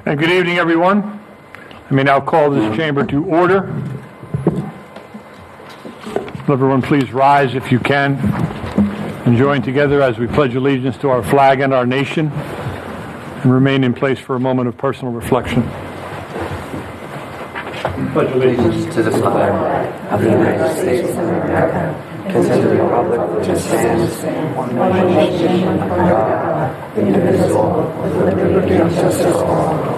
And good evening, everyone. Let me now call this chamber to order. Will everyone please rise if you can and join together as we pledge allegiance to our flag and our nation and remain in place for a moment of personal reflection. Pledge allegiance to the flag of the United States of America, and to the republic which stands one nation under God, indivisible, with liberty and justice for all.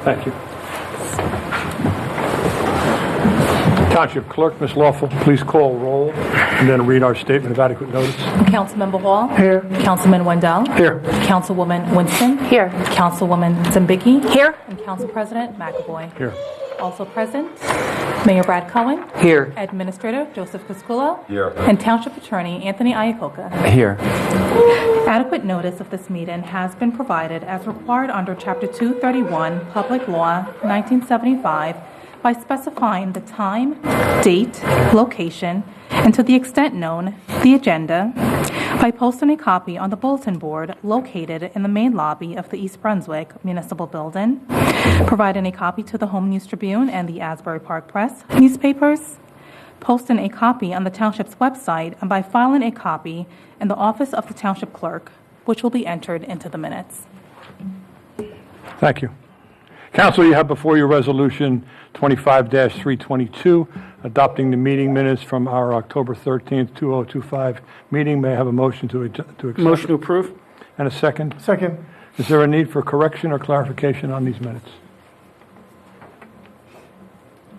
Thank you. Township Clerk, Ms. Lawful, please call roll and then read our statement of adequate notice. Councilmember Hall. Here. Councilman Wendell. Here. Councilwoman Winston. Here. Councilwoman Zambicki. Here. And Council President McAvoy. Here. Also present, Mayor Brad Cohen. Here. Administrator Joseph Cusculo. Here. And Township Attorney Anthony Iacoca. Here. Adequate notice of this meeting has been provided as required under Chapter 231, Public Law, 1975, by specifying the time, date, location, and to the extent known, the agenda, by posting a copy on the bulletin board located in the main lobby of the East Brunswick Municipal Building, providing a copy to the Home News Tribune and the Asbury Park Press newspapers, posting a copy on the Township's website, and by filing a copy in the office of the Township Clerk, which will be entered into the minutes. Thank you. Council, you have before you Resolution 25-322, adopting the meeting minutes from our October 13th, 2025 meeting. May I have a motion to accept? Motion to approve. And a second? Second. Is there a need for correction or clarification on these minutes?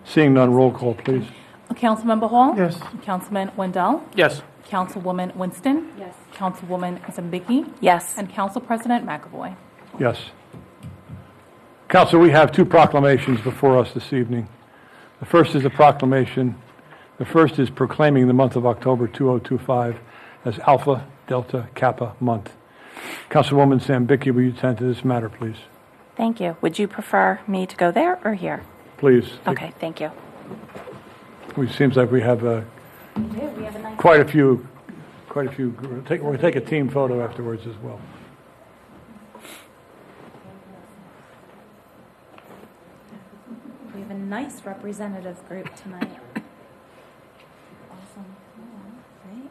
Seeing none, roll call, please. Councilmember Hall? Yes. Councilman Wendell? Yes. Councilwoman Winston? Yes. Councilwoman Zambicki? Yes. And Council President McAvoy. Yes. Council, we have two proclamations before us this evening. The first is a proclamation. The first is proclaiming the month of October 2025 as Alpha Delta Kappa Month. Councilwoman Zambicki, will you attend to this matter, please? Thank you. Would you prefer me to go there or here? Please. Okay, thank you. It seems like we have We have a nice quite a few. We're going to take a team photo afterwards as well. We have a nice representative group tonight. Awesome. Right.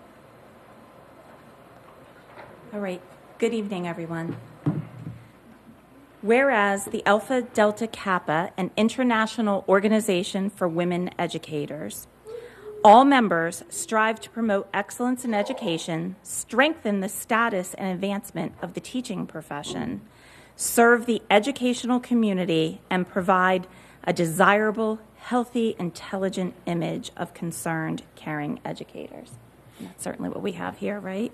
All right. Good evening, everyone. Whereas the Alpha Delta Kappa, an international organization for women educators, all members strive to promote excellence in education, strengthen the status and advancement of the teaching profession, serve the educational community, and provide a desirable, healthy, intelligent image of concerned, caring educators. And that's certainly what we have here, right?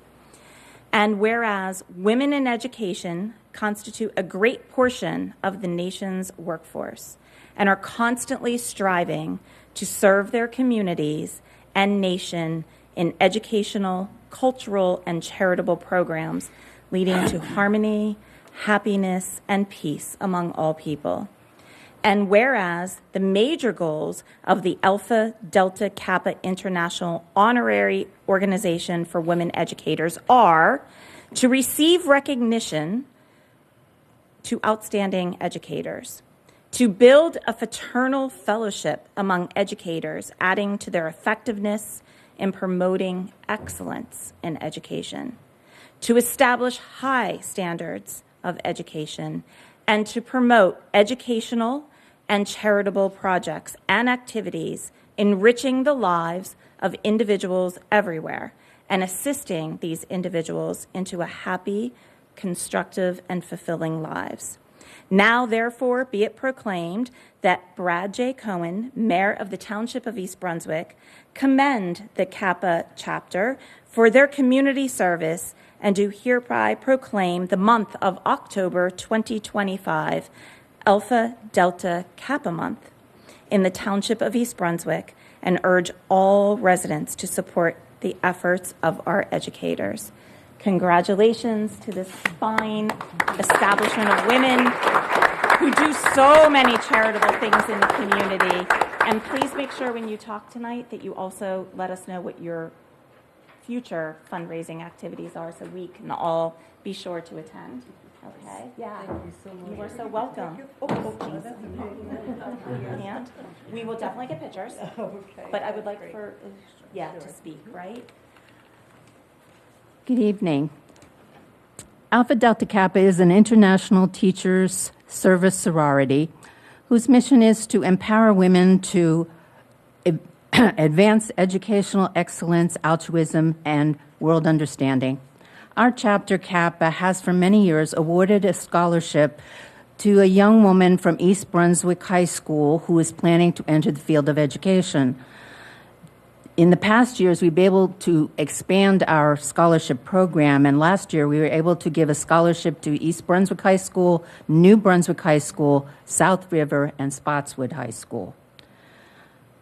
And whereas women in education constitute a great portion of the nation's workforce and are constantly striving to serve their communities and nation in educational, cultural, and charitable programs leading to harmony, happiness, and peace among all people. And whereas the major goals of the Alpha Delta Kappa International Honorary Organization for Women Educators are to receive recognition to outstanding educators, to build a fraternal fellowship among educators, adding to their effectiveness in promoting excellence in education, to establish high standards of education, and to promote educational and charitable projects and activities enriching the lives of individuals everywhere and assisting these individuals into a happy, constructive, and fulfilling lives. Now, therefore, be it proclaimed that Brad J. Cohen, Mayor of the Township of East Brunswick, commend the Kappa chapter for their community service and do hereby proclaim the month of October 2025 Alpha Delta Kappa Month in the Township of East Brunswick and urge all residents to support the efforts of our educators. Congratulations to this fine establishment of women who do so many charitable things in the community. And please make sure when you talk tonight that you also let us know what your future fundraising activities are so we can all be sure to attend. Okay? Yeah. Thank you so much. You are so welcome. Geez. And we will definitely get pictures. Okay. But I would like for, to speak, right? Good evening. Alpha Delta Kappa is an international teachers service sorority whose mission is to empower women to advance educational excellence, altruism, and world understanding. Our chapter, Kappa, has for many years awarded a scholarship to a young woman from East Brunswick High School who is planning to enter the field of education. In the past years, we've been able to expand our scholarship program, and last year we were able to give a scholarship to East Brunswick High School, New Brunswick High School, South River, and Spotswood High School.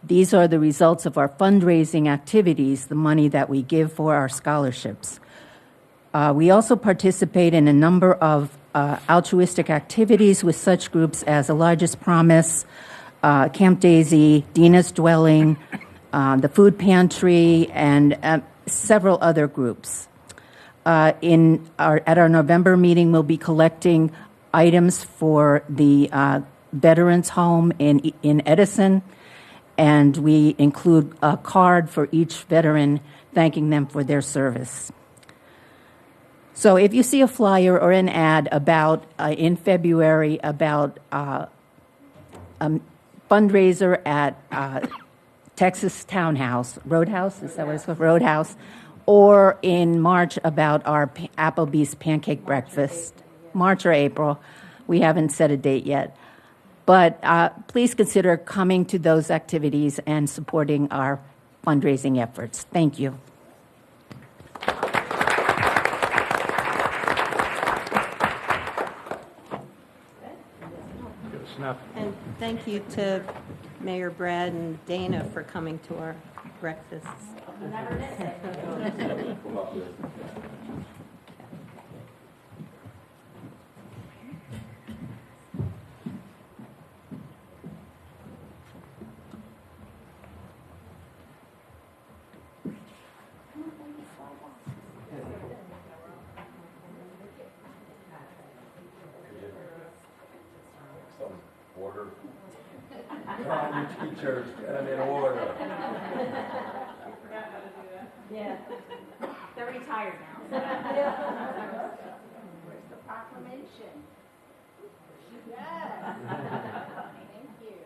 These are the results of our fundraising activities, the money that we give for our scholarships. We also participate in a number of altruistic activities with such groups as The Largest Promise, Camp Daisy, Dina's Dwelling, the Food Pantry, and several other groups. At our November meeting, we'll be collecting items for the Veterans Home in Edison, and we include a card for each veteran thanking them for their service. So if you see a flyer or an ad about in February about a fundraiser at Texas Roadhouse, is that what it's called? Roadhouse, or in March about our Applebee's pancake breakfast, March or April, we haven't set a date yet. But please consider coming to those activities and supporting our fundraising efforts. Thank you. And thank you to Mayor Brad and Dana for coming to our breakfasts. Never miss it. Order. Come on, you teachers, get them in order. Yeah. They're retired now. Where's the proclamation? Yes. Thank you.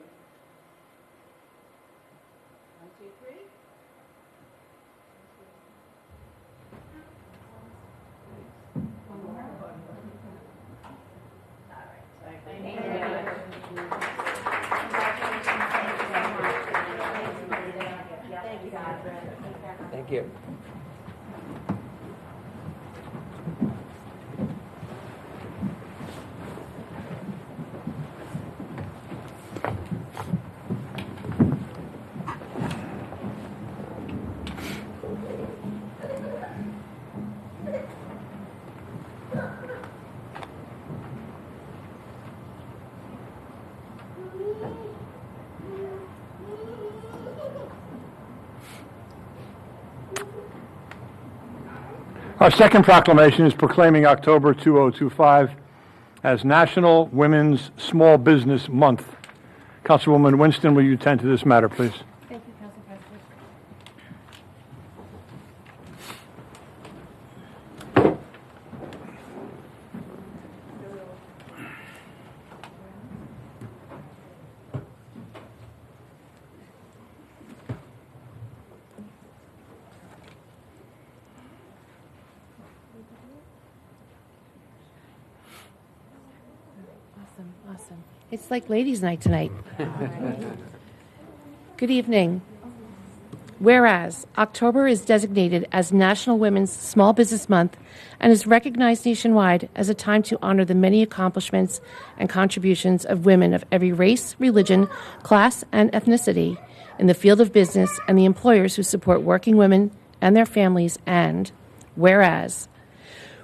1, 2, 3. Thank you. Our second proclamation is proclaiming October 2025 as National Women's Small Business Month. Councilwoman Winston, will you attend to this matter, please? Thank you, Council President. Awesome. It's like ladies' night tonight. Good evening. Whereas October is designated as National Women's Small Business Month and is recognized nationwide as a time to honor the many accomplishments and contributions of women of every race, religion, class, and ethnicity in the field of business and the employers who support working women and their families. And whereas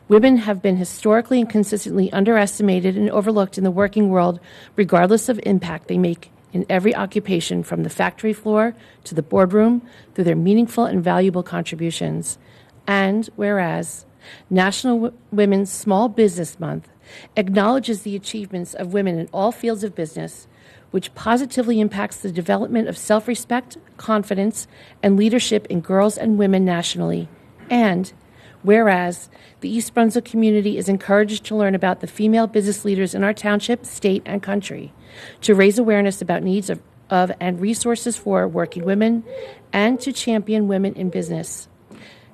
Women have been historically and consistently underestimated and overlooked in the working world, regardless of impact they make in every occupation, from the factory floor to the boardroom, through their meaningful and valuable contributions. And whereas National Women's Small Business Month acknowledges the achievements of women in all fields of business, which positively impacts the development of self-respect, confidence, and leadership in girls and women nationally. And whereas the East Brunswick community is encouraged to learn about the female business leaders in our township, state, and country, to raise awareness about needs of and resources for working women, and to champion women in business.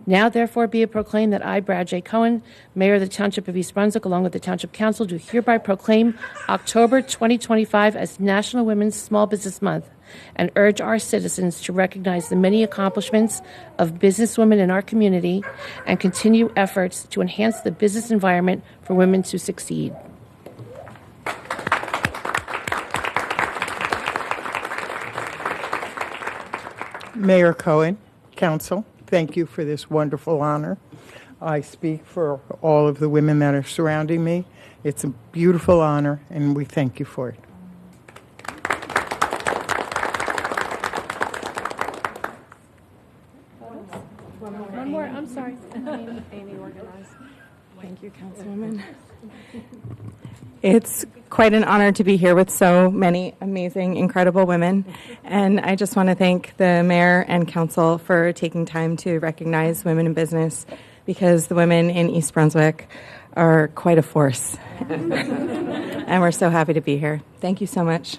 Now, therefore, be it proclaimed that I, Brad J. Cohen, Mayor of the Township of East Brunswick, along with the Township Council, do hereby proclaim October 2025 as National Women's Small Business Month, and urge our citizens to recognize the many accomplishments of businesswomen in our community and continue efforts to enhance the business environment for women to succeed. Mayor Cohen, Council, thank you for this wonderful honor. I speak for all of the women that are surrounding me. It's a beautiful honor, and we thank you for it. One more, I'm sorry. Amy organized. Thank you, Councilwoman. It's quite an honor to be here with so many amazing, incredible women. And I just want to thank the mayor and council for taking time to recognize women in business, because the women in East Brunswick are quite a force. And we're so happy to be here. Thank you so much.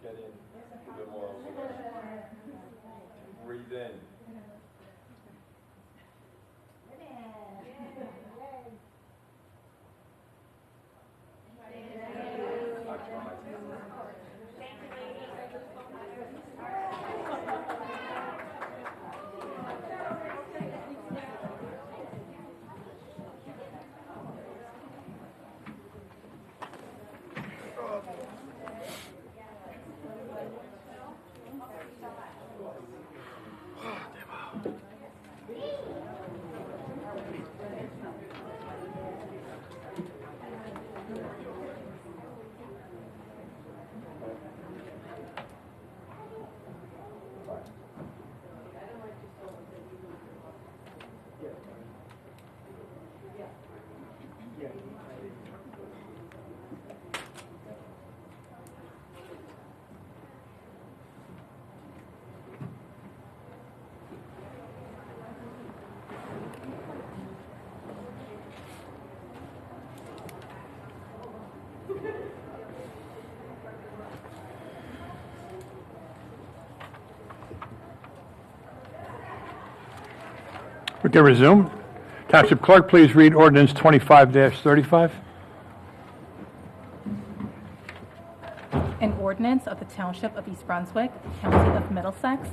Get in a bit more. Breathe in. We can resume. Township Clerk, please read ordinance 25-35. An ordinance of the Township of East Brunswick, County of Middlesex,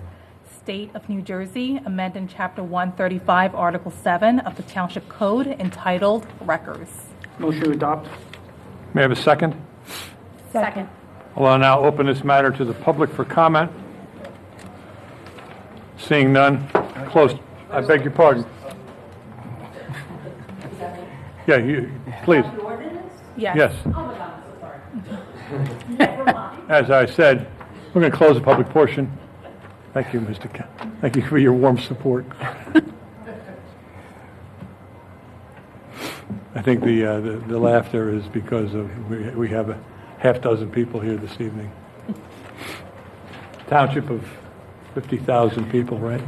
State of New Jersey, amending Chapter 135, Article 7 of the Township Code, entitled Records. Motion to adopt. May I have a second? Second. I'll now open this matter to the public for comment. Seeing none, close. I beg your pardon. Yeah, please. Yes. Yes. Oh my God, I'm so sorry. As I said, we're going to close the public portion. Thank you, Mr. Thank you for your warm support. I think the laughter is because we have a half dozen people here this evening. Township of 50,000 people, right?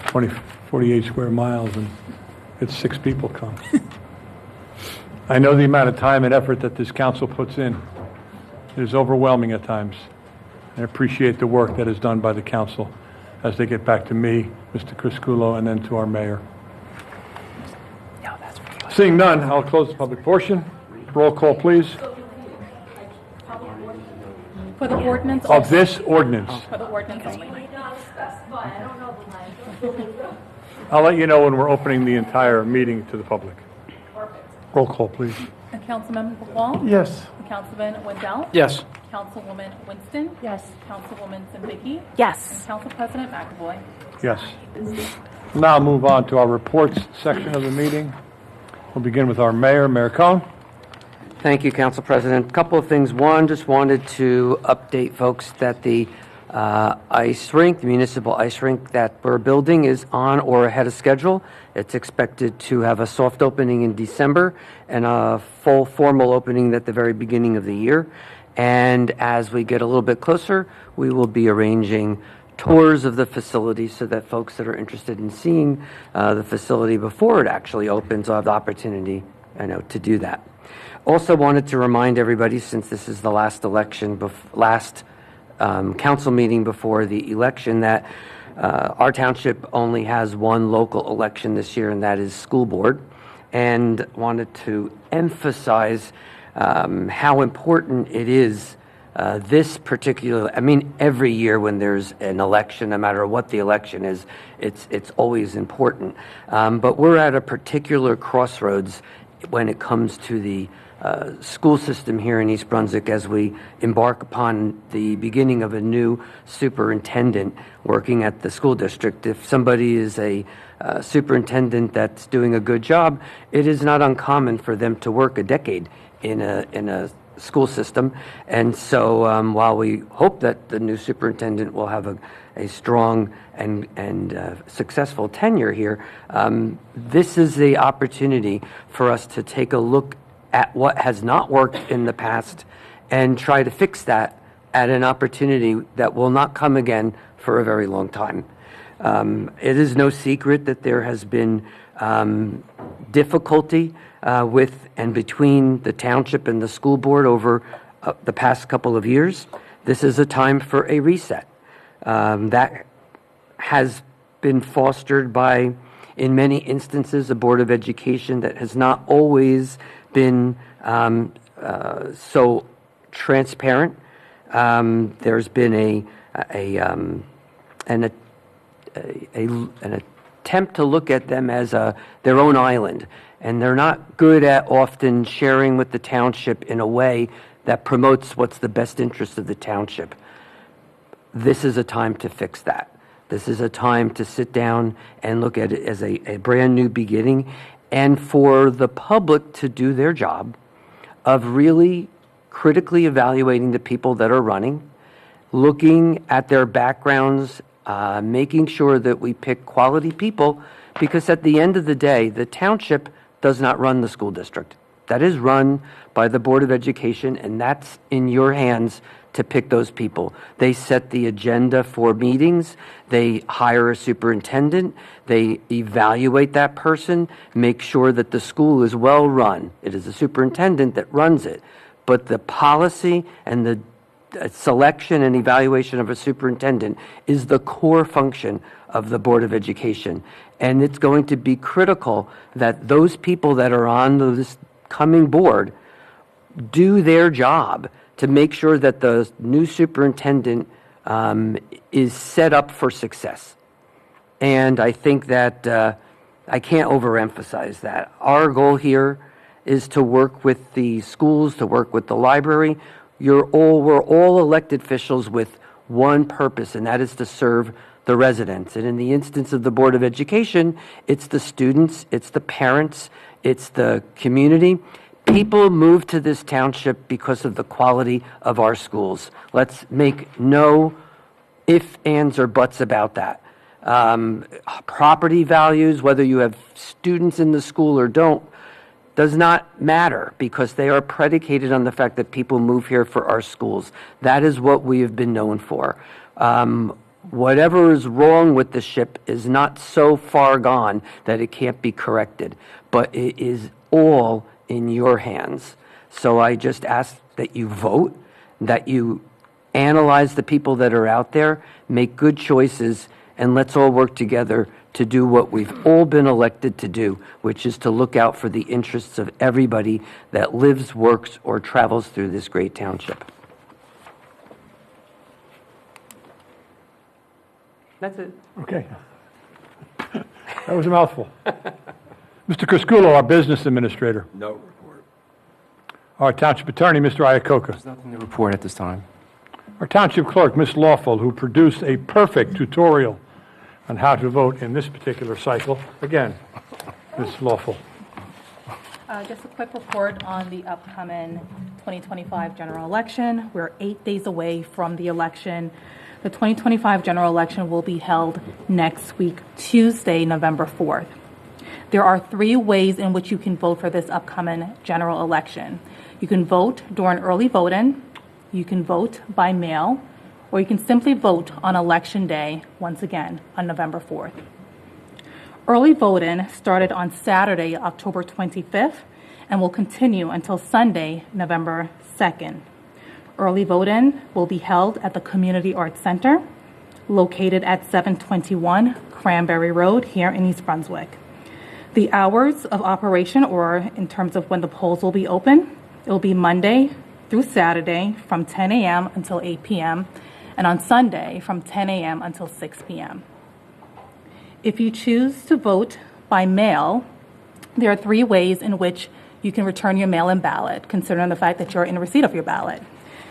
48 square miles, and it's 6 people come. I know the amount of time and effort that this council puts in. It is overwhelming at times. I appreciate the work that is done by the council as they get back to me, Mr. Crisculo, and then to our mayor. Seeing none, I'll close the public portion. Roll call, please. For the ordinance. Of this ordinance. For the ordinance only. I'll let you know when we're opening the entire meeting to the public. Roll call, please. Councilmember Paul? Yes. Councilman Wendell? Yes. Councilwoman Winston? Yes. Councilwoman Zambicki? Yes. And Council President McAvoy? Yes. Now move on to our reports section of the meeting. We'll begin with our mayor, Mayor Cohen. Thank you, Council President. A couple of things. One, just wanted to update folks that the ice rink, the municipal ice rink that we're building is on or ahead of schedule. It's expected to have a soft opening in December and a full formal opening at the very beginning of the year. And as we get a little bit closer, we will be arranging tours of the facility so that folks that are interested in seeing the facility before it actually opens will have the opportunity, to do that. Also wanted to remind everybody, since this is the last election, council meeting before the election, that our township only has one local election this year, and that is school board. And wanted to emphasize how important it is this particular, every year when there's an election, no matter what the election is, it's always important. But we're at a particular crossroads when it comes to the school system here in East Brunswick as we embark upon the beginning of a new superintendent working at the school district. If somebody is a superintendent that's doing a good job, it is not uncommon for them to work a decade in a school system. And so while we hope that the new superintendent will have a strong and successful tenure here, this is the opportunity for us to take a look at what has not worked in the past and try to fix that at an opportunity that will not come again for a very long time. It is no secret that there has been difficulty with and between the township and the school board over the past couple of years. This is a time for a reset. That has been fostered by, in many instances, a Board of Education that has not always been so transparent. There's been an attempt to look at them as their own island, and they're not good at often sharing with the township in a way that promotes what's the best interest of the township. This is a time to fix that. This is a time to sit down and look at it as a brand new beginning, and for the public to do their job of really critically evaluating the people that are running, looking at their backgrounds, making sure that we pick quality people, because at the end of the day, the township does not run the school district. That is run by the Board of Education, and that's in your hands to pick those people. They set the agenda for meetings, they hire a superintendent, they evaluate that person, make sure that the school is well run. It is the superintendent that runs it, but the policy and the selection and evaluation of a superintendent is the core function of the Board of Education. And it's going to be critical that those people that are on this coming board do their job to make sure that the new superintendent is set up for success. And I think that I can't overemphasize that. Our goal here is to work with the schools, to work with the library. We're all elected officials with one purpose, and that is to serve the residents. And in the instance of the Board of Education, it's the students, it's the parents, it's the community. People move to this township because of the quality of our schools. Let's make no ifs, ands, or buts about that. Property values, whether you have students in the school or don't, does not matter because they are predicated on the fact that people move here for our schools. That is what we have been known for. Whatever is wrong with the ship is not so far gone that it can't be corrected, but it is all in your hands. So I just ask that you vote, that you analyze the people that are out there, make good choices, and let's all work together to do what we've all been elected to do, which is to look out for the interests of everybody that lives, works, or travels through this great township. That's it. Okay. That was a mouthful. Mr. Crisculo, our business administrator. No report. Our township attorney, Mr. Iacoca. There's nothing to report at this time. Our township clerk, Ms. Lawful, who produced a perfect tutorial on how to vote in this particular cycle. Again, Ms. Lawful. Just a quick report on the upcoming 2025 general election. We're 8 days away from the election. The 2025 general election will be held next week, Tuesday, November 4th. There are 3 ways in which you can vote for this upcoming general election. You can vote during early voting, you can vote by mail, or you can simply vote on Election Day, once again, on November 4th. Early voting started on Saturday, October 25th, and will continue until Sunday, November 2nd. Early voting will be held at the Community Arts Center, located at 721 Cranberry Road here in East Brunswick. The hours of operation, or in terms of when the polls will be open, it will be Monday through Saturday from 10 a.m. until 8 p.m., and on Sunday from 10 a.m. until 6 p.m. If you choose to vote by mail, there are 3 ways in which you can return your mail-in ballot, considering the fact that you're in receipt of your ballot.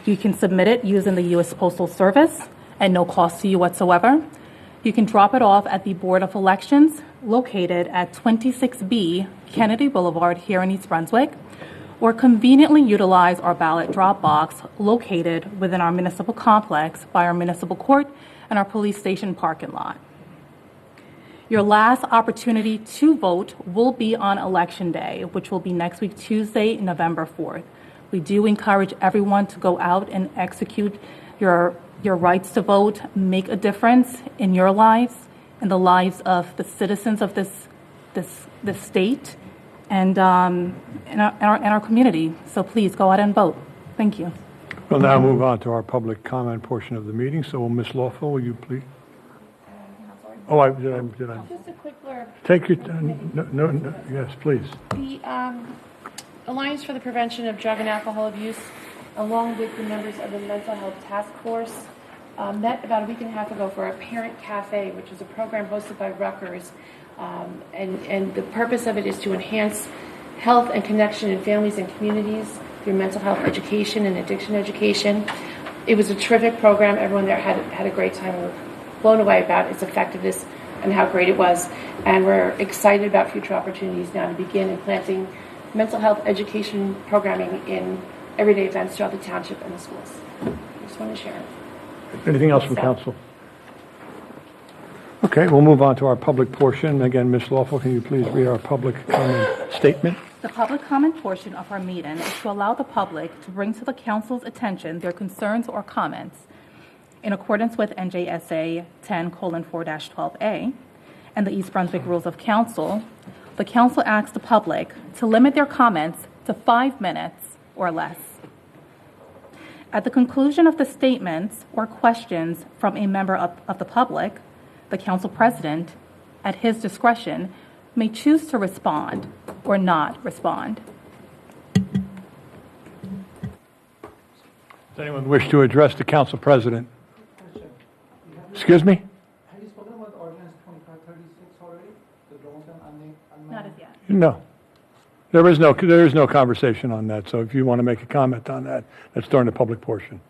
You can submit it using the U.S. Postal Service at no cost to you whatsoever. You can drop it off at the Board of Elections, located at 26B Kennedy Boulevard here in East Brunswick, or conveniently utilize our ballot drop box located within our municipal complex by our municipal court and our police station parking lot. Your last opportunity to vote will be on Election Day, which will be next week, Tuesday, November 4th. We do encourage everyone to go out and execute your rights to vote, make a difference in your lives, in the lives of the citizens of this state, and in our community. So please go out and vote. Thank you. We'll now move on to our public comment portion of the meeting. So, Ms. Lawful, will you please? Oh, did I? Just a quick blurb. Take your time. No, yes, please. The Alliance for the Prevention of Drug and Alcohol Abuse, along with the members of the Mental Health Task Force, met about a week and a half ago for a Parent Cafe, which is a program hosted by Rutgers. And the purpose of it is to enhance health and connection in families and communities through mental health education and addiction education. It was a terrific program. Everyone there had a great time. We were blown away about its effectiveness and how great it was. And we're excited about future opportunities now to begin implanting mental health education programming in everyday events throughout the township and the schools. I just want to share it. Anything else from council? Okay, we'll move on to our public portion. Again, Ms. Lawful, can you please read our public comment statement? The public comment portion of our meeting is to allow the public to bring to the council's attention their concerns or comments in accordance with NJSA 10:4-12A and the East Brunswick Rules of Council. The council asks the public to limit their comments to 5 minutes or less. At the conclusion of the statements or questions from a member of the public, the council president, at his discretion, may choose to respond or not respond. Does anyone wish to address the council president? Excuse me? Have you spoken about Ordinance 2536 already? The drones and unmanned? Not as yet. No. There is no conversation on that, so if you want to make a comment on that, that's during the public portion.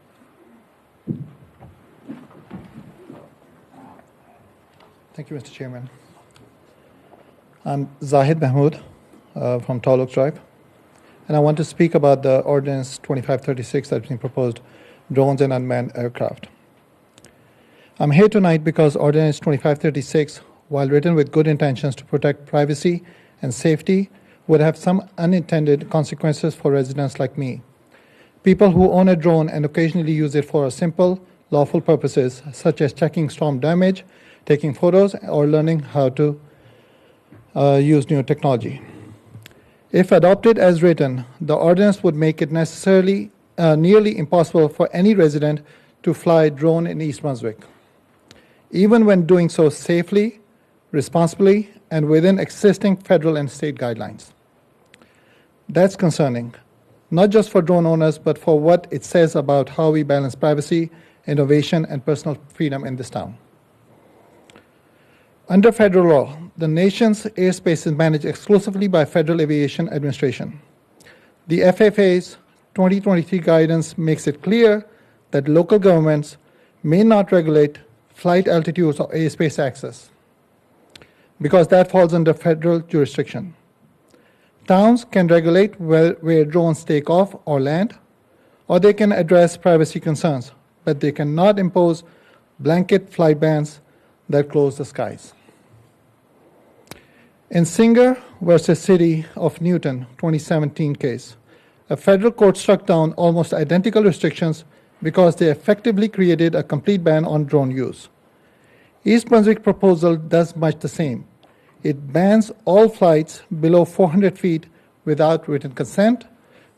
Thank you, Mr. Chairman. I'm Zahid Mahmood from Taluk Tribe, and I want to speak about the Ordinance 2536 that's being proposed, drones and unmanned aircraft. I'm here tonight because Ordinance 2536, while written with good intentions to protect privacy and safety would have some unintended consequences for residents like me. People who own a drone and occasionally use it for simple, lawful purposes, such as checking storm damage, taking photos, or learning how to use new technology. If adopted as written, the ordinance would make it nearly impossible for any resident to fly a drone in East Brunswick, even when doing so safely, responsibly, and within existing federal and state guidelines. That's concerning, not just for drone owners, but for what it says about how we balance privacy, innovation, and personal freedom in this town. Under federal law, the nation's airspace is managed exclusively by Federal Aviation Administration. The FAA's 2023 guidance makes it clear that local governments may not regulate flight altitudes or airspace access, because that falls under federal jurisdiction. Towns can regulate where drones take off or land, or they can address privacy concerns, but they cannot impose blanket flight bans that close the skies. In Singer versus City of Newton 2017 case, a federal court struck down almost identical restrictions because they effectively created a complete ban on drone use. East Brunswick proposal does much the same. It bans all flights below 400 feet without written consent,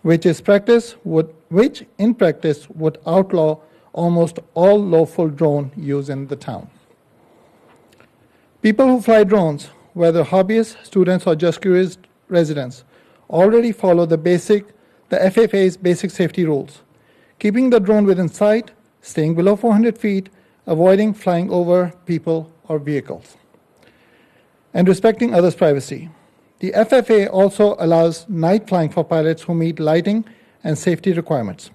which in practice would outlaw almost all lawful drone use in the town. People who fly drones, whether hobbyists, students, or just curious residents, already follow the FAA's basic safety rules: keeping the drone within sight, staying below 400 feet, avoiding flying over people or vehicles, and respecting others' privacy. The FAA also allows night flying for pilots who meet lighting and safety requirements.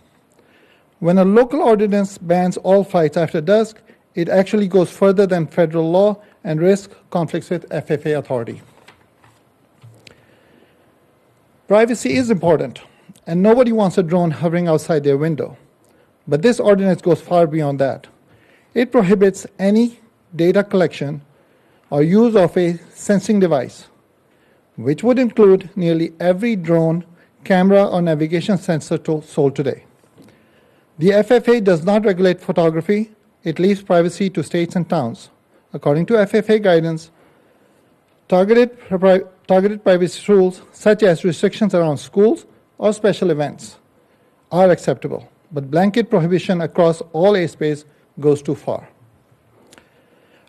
When a local ordinance bans all flights after dusk, it actually goes further than federal law and risks conflicts with FAA authority. Privacy is important, and nobody wants a drone hovering outside their window. But this ordinance goes far beyond that. It prohibits any data collection or use of a sensing device, which would include nearly every drone, camera, or navigation sensor sold today. The FAA does not regulate photography. It leaves privacy to states and towns. According to FAA guidance, targeted privacy rules, such as restrictions around schools or special events, are acceptable, but blanket prohibition across all airspace goes too far.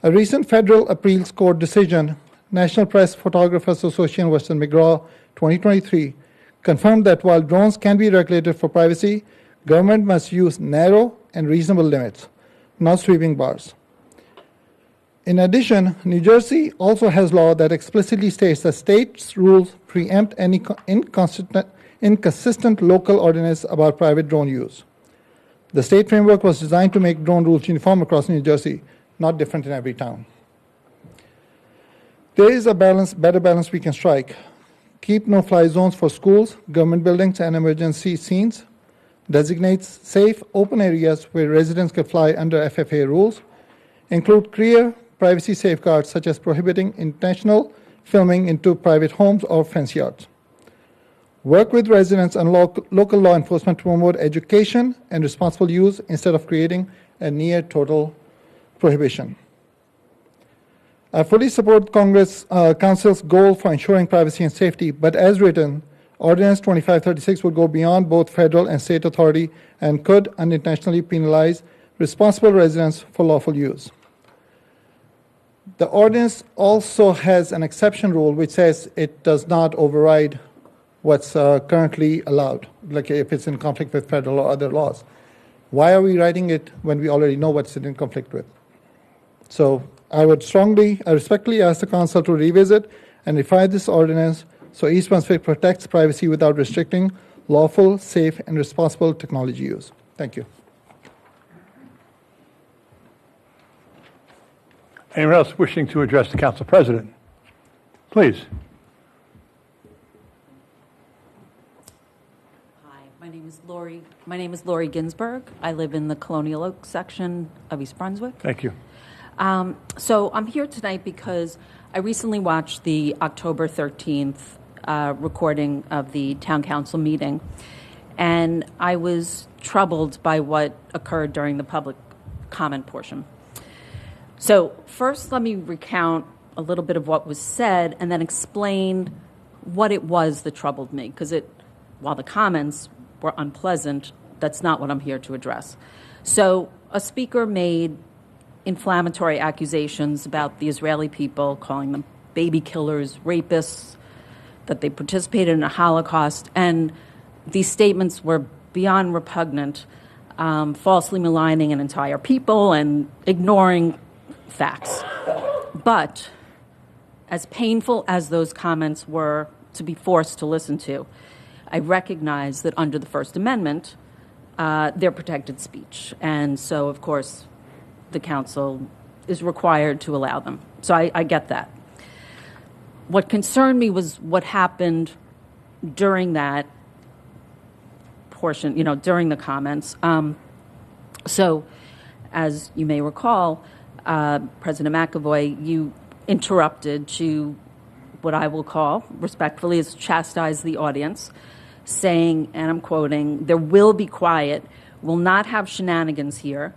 A recent federal appeals court decision, National Press Photographers Association versus McGraw 2023, confirmed that while drones can be regulated for privacy, government must use narrow and reasonable limits, not sweeping bars. In addition, New Jersey also has law that explicitly states that states' rules preempt any inconsistent local ordinance about private drone use. The state framework was designed to make drone rules uniform across New Jersey, not different in every town. There is a better balance we can strike. Keep no-fly zones for schools, government buildings, and emergency scenes. Designates safe, open areas where residents can fly under FAA rules. Include clear privacy safeguards such as prohibiting intentional filming into private homes or fence yards. Work with residents and local law enforcement to promote education and responsible use instead of creating a near total prohibition. I fully support Council's goal for ensuring privacy and safety, but as written, Ordinance 2536 would go beyond both federal and state authority and could unintentionally penalize responsible residents for lawful use. The ordinance also has an exception rule which says it does not override what's currently allowed, like if it's in conflict with federal or other laws. Why are we writing it when we already know what's in conflict with? So I respectfully ask the Council to revisit and refine this ordinance so East Brunswick protects privacy without restricting lawful, safe, and responsible technology use. Thank you. Anyone else wishing to address the Council President? Please. Hi, my name is Lori Ginsburg. I live in the Colonial Oak section of East Brunswick. Thank you. So I'm here tonight because I recently watched the October 13th recording of the town council meeting. And I was troubled by what occurred during the public comment portion. So first, let me recount a little bit of what was said and then explain what it was that troubled me, because while the comments were unpleasant, that's not what I'm here to address. So a speaker made inflammatory accusations about the Israeli people, calling them baby killers, rapists, that they participated in a Holocaust, and these statements were beyond repugnant, falsely maligning an entire people and ignoring facts. But as painful as those comments were to be forced to listen to, I recognize that under the First Amendment, they're protected speech. And so, of course, the council is required to allow them. So I get that. What concerned me was what happened during that portion, during the comments. So, as you may recall, President McAvoy, you interrupted to what I will call, respectfully, is chastise the audience, saying, and I'm quoting, "There will be quiet, we'll not have shenanigans here."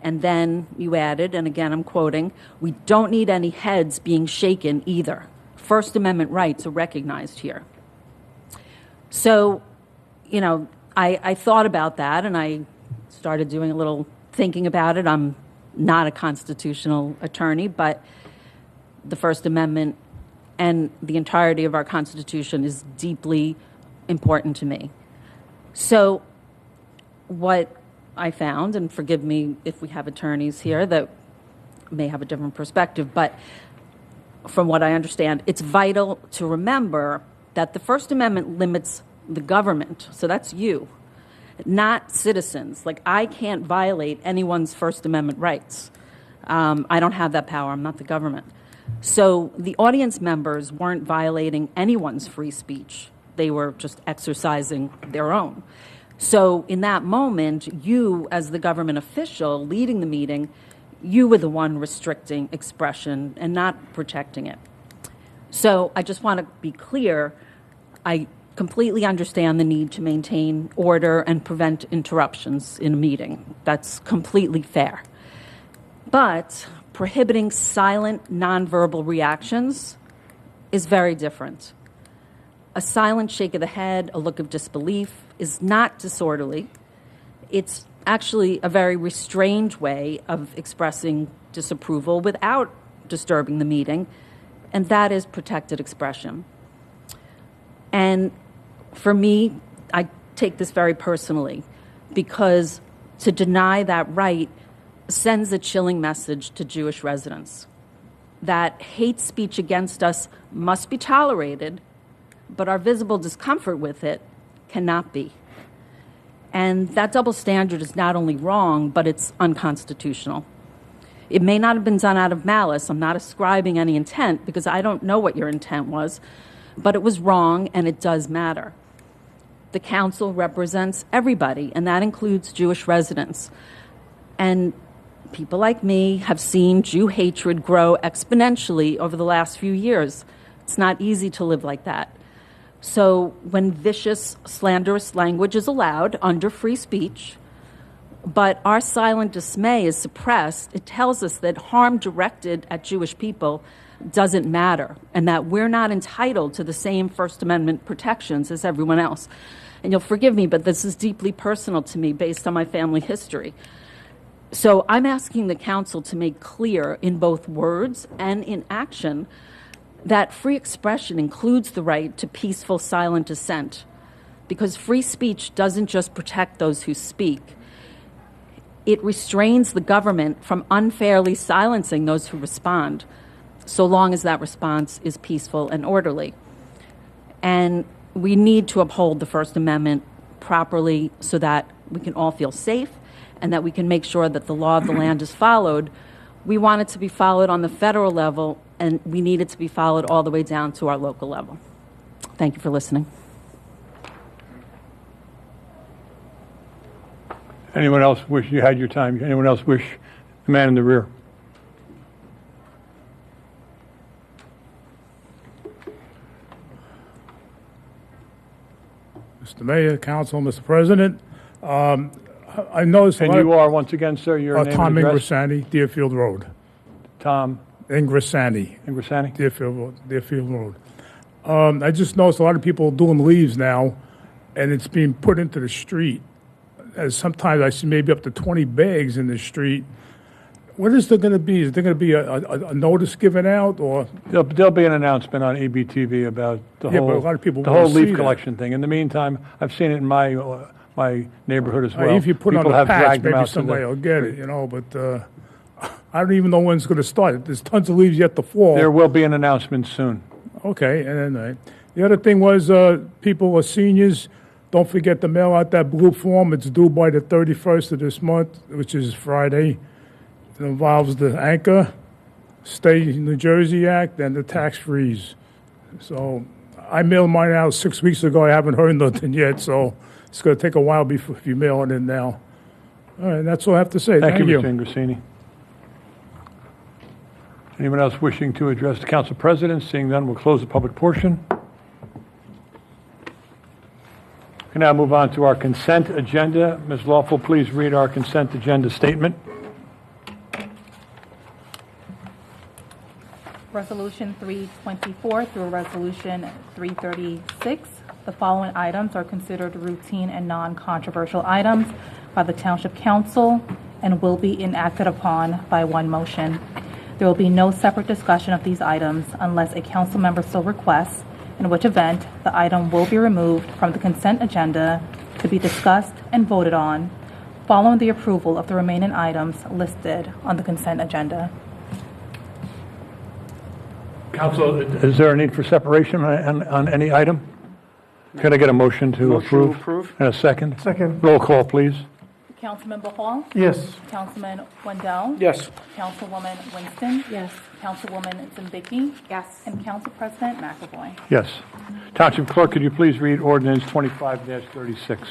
And then you added, and again I'm quoting, "We don't need any heads being shaken either. First Amendment rights are recognized here." So, I thought about that and I started doing a little thinking about it. I'm not a constitutional attorney, but the First Amendment and the entirety of our Constitution is deeply important to me. So what I found, and forgive me if we have attorneys here that may have a different perspective, but from what I understand, it's vital to remember that the First Amendment limits the government, so that's you, not citizens. Like, I can't violate anyone's First Amendment rights. I don't have that power. I'm not the government. So the audience members weren't violating anyone's free speech. They were just exercising their own. So in that moment, you, as the government official leading the meeting, you were the one restricting expression and not protecting it. So I just want to be clear, I completely understand the need to maintain order and prevent interruptions in a meeting. That's completely fair. But prohibiting silent, nonverbal reactions is very different. A silent shake of the head, a look of disbelief is not disorderly. It's actually a very restrained way of expressing disapproval without disturbing the meeting, and that is protected expression. And for me, I take this very personally, because to deny that right sends a chilling message to Jewish residents that hate speech against us must be tolerated, but our visible discomfort with it cannot be. And that double standard is not only wrong, but it's unconstitutional. It may not have been done out of malice. I'm not ascribing any intent because I don't know what your intent was, but it was wrong and it does matter. The council represents everybody, and that includes Jewish residents. And people like me have seen Jew hatred grow exponentially over the last few years. It's not easy to live like that. So when vicious, slanderous language is allowed under free speech, but our silent dismay is suppressed, it tells us that harm directed at Jewish people doesn't matter, and that we're not entitled to the same First Amendment protections as everyone else. And you'll forgive me, but this is deeply personal to me based on my family history. So I'm asking the council to make clear in both words and in action that free expression includes the right to peaceful, silent dissent, because free speech doesn't just protect those who speak. It restrains the government from unfairly silencing those who respond, so long as that response is peaceful and orderly. And we need to uphold the First Amendment properly so that we can all feel safe and that we can make sure that the law of the land is followed. We want it to be followed on the federal level, and we need it to be followed all the way down to our local level. Thank you for listening. Anyone else wish you had your time? Anyone else wish the man in the rear? Mr. Mayor, Council, Mr. President. I noticed And you are, once again, sir, your name Tom and address? Ingrasani, Deerfield Road. Tom Ingrasani. Ingrasani? Deerfield Road. I just noticed a lot of people doing leaves now, and it's being put into the street. As sometimes I see maybe up to 20 bags in the street. What is there going to be? Is there going to be a notice given out, or? There'll be an announcement on EBTV about the Yeah, but whole, a lot of people the wanna whole leaf see that. collection thing. In the meantime, I've seen it in my neighborhood as well. If you put People on a have patch, dragged them maybe out to somebody the- will get it, but I don't even know when it's going to start. There's tons of leaves yet to fall. There will be an announcement soon. Okay, and then the other thing was people are seniors. Don't forget to mail out that blue form. It's due by the 31st of this month, which is Friday. It involves the Anchor, State of New Jersey Act, and the tax freeze. So I mailed mine out 6 weeks ago. I haven't heard nothing yet, so it's going to take a while before if you mail it in now. All right, that's all I have to say. Thank you, Mr. Ingrasini. Anyone else wishing to address the council president? Seeing none, we'll close the public portion. We can now move on to our consent agenda. Ms. Lawful, please read our consent agenda statement. Resolution 324 through Resolution 336. The following items are considered routine and non-controversial items by the Township Council and will be enacted upon by one motion. There will be no separate discussion of these items unless a council member so requests, in which event the item will be removed from the consent agenda to be discussed and voted on, following the approval of the remaining items listed on the consent agenda. Council, is there a need for separation on any item? Can I get a motion to approve? And a second? Second. Roll call, please. Councilmember Hall? Yes. Councilman Wendell? Yes. Councilwoman Winston? Yes. Councilwoman Zimbicki? Yes. And Council President McAvoy. Yes. Township Clerk, could you please read ordinance 25-36?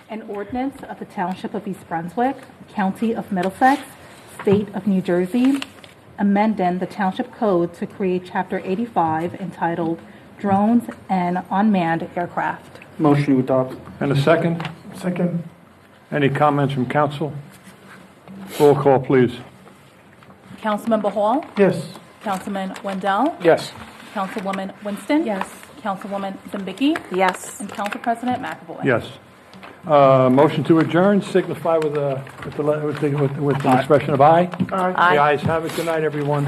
An ordinance of the Township of East Brunswick, County of Middlesex, State of New Jersey, amending the Township Code to create Chapter 85 entitled Drones and Unmanned Aircraft. Motion to adopt. And a second? Second. Any comments from council? Roll call, please. Councilmember Hall? Yes. Councilman Wendell? Yes. Councilwoman Winston? Yes. Councilwoman Zimbicki? Yes. And Council President McAvoy. Yes. Motion to adjourn, signify with the expression of aye. Aye. The ayes have it. Good night, everyone.